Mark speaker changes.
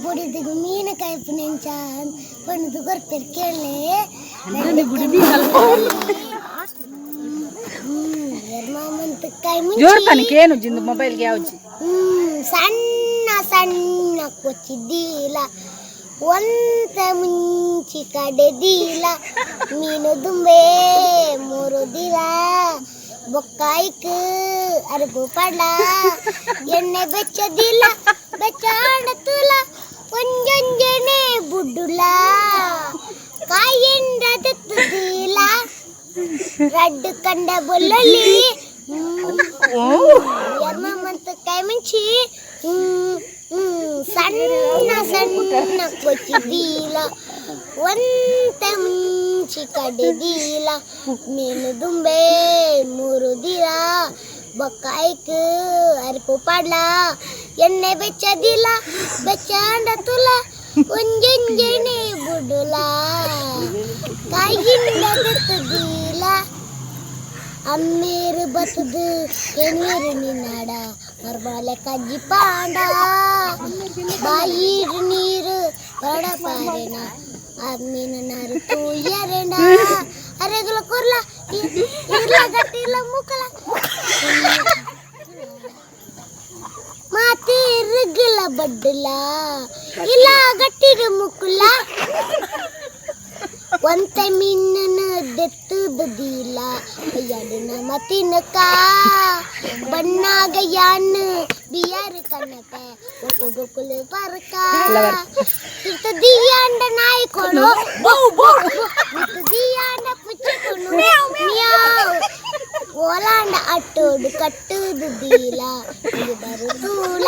Speaker 1: ಬುಡಿದಿಗೂ ಮೀನಕಾಯಿ ಪುನೆಂಚಾನ್ ಪಣ್ಣದು ಗೊರ್ಪೆರ್ ಕೇಳಲೆ
Speaker 2: ಜೋರ್ ತನಕೇನು ಜಿಂದು ಮೊಬೈಲ್ಗೆ ಯಾವ್ಜಿ
Speaker 1: ಸಣ್ಣ ಸಣ್ಣ ಕೊಚ್ಚಿದ್ದೀಲ ಒಂತ ಮುಂಚಿ ಕಡೆದಿಲ್ಲ ಮೀನು ದುಂಬೆ ಮುರುದಿಲ್ಲ ಬೊಕ್ಕಾಯ್ಕ ಅರಬು ಪಡ್ಲ ಎಣ್ಣೆ ಬೆಚ್ಚದಿಲ್ಲ ಬೆಚ್ಚಾಡತುಲ ಒಂಜೊಂಜನೆ ಬುಡ್ಡುಲ ಕಾಯಿಂಡದಿಲ್ಲ ರಡ್ಡು ಕಂಡ ಬೊಲ್ಲಲ್ಲಿ ಎರ್ಮಂತ ಕೈ ಮುಂಚಿ ಸಣ್ಣ ಸಣ್ಣ ಕೊಚ್ಚಿದ್ದೀಲ ಒಂತ ಮುಂಚಿ ಕಡೆದಿಲ್ಲ ಮೀನು ದುಂಬೆ ಮುರುದಿಲ್ಲ ಬೊಕ್ಕಾಯ್ಕ ಅರಪು ಪಾಡ್ಲ ಎಣ್ಣೆ ಬೆಚ್ಚದಿಲ್ಲ ಬೆಚ್ಚಾಂಡ ತುಲ ಒಂಜೊಂಜನೆ ಬುಡುಲ ಕಾಯಿಂದ ದತ್ತದಿಲ್ಲ ಅಮ್ಮೇರು ಬತ್ತದು ಎಣ್ಣೀರು ನಿನ್ನಾಡ ಮರ್ಬಾಲೆ ಕಜ್ಜಿ ಪಾಂಡ ಬಾಯಿರು ನೀರು ಬಡ ಪಾರೆನ ಅಮ್ಮಿನ ನಾರು ತೂಯರೆಂಡ ಅರೆಗುಲ ಕೊರ್ಲ ಇರ್ಲ ಗಟ್ಟಿಲ್ಲ ಮುಕ್ಕಲ ಮಾತೆ ಇರ್ಗಲ ಬಡ್ಡಲ ಇಲ್ಲ ಗಟ್ಟಿರ ಮುಕ್ಕಲ ಒಂತ ಮೀನನ ದೆತ್ತು ಬದಿಲ್ಲ ಅಯ್ಯನ ಮತಿನಕ ಬಣ್ಣಾಗ ಯಾನ್ ಬಿಯರ್ ಕನಕ ಒಟ್ಟು ಗೊಕ್ಕುಲು ಪರಕ ತಿರ್ತದಿಯಾಂಡ ನಾಯಿ ಕೊಡು ತಿರ್ತದಿಯಾಂಡ ಪುಚ್ಚಕೊನು ಮಿಯಾವ್ ಓಲಾಂಡ ಅಟ್ಟೋಡು ಕಟ್ಟುದು ದೀಲ ಇದು ಬರುತ್ತೂಲ